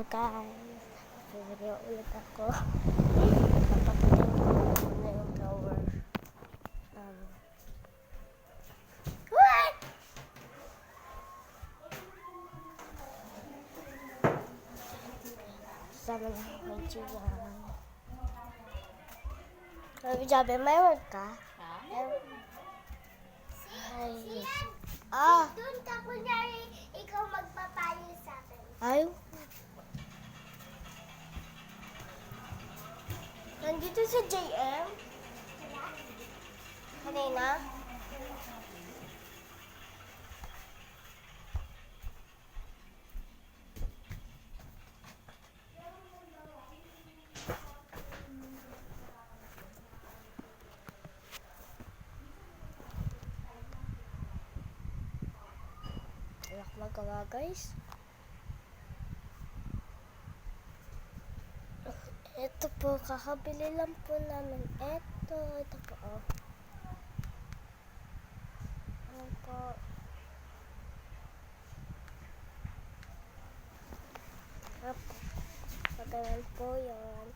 Hello guys, video ulit ako. Papakita ko na yung blower. What? Sama na ako ng chiwan. Sabi, mayroon ka? Ay. Doon ka kunyari, ikaw magpapayo sa akin. Ay. Nandito sa JM? Kanina? Wala ko magawa guys. Ito po, kakabili lang po namin. Ito po. Oh. Ano po? Ano po? Pagalan po yun.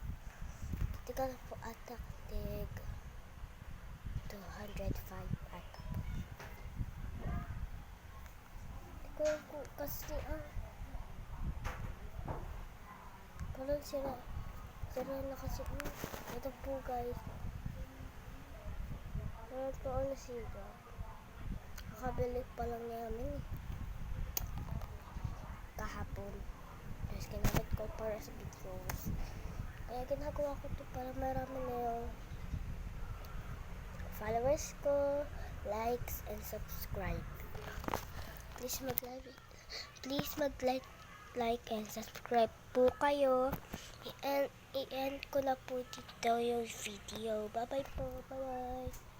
Tiga na po ata tig 205 ata po. Tignan po kasi parang sira na kasi. Ito po guys. Meron po ang nasira. Kakabili pa lang namin kahapon. Tapos ginamit ko para sa videos. Kaya ginagawa ko to para marami na yung followers ko, likes, and subscribe. Please mag-like and subscribe po kayo. I-end ko na po dito yung video. Bye-bye po. Bye-bye.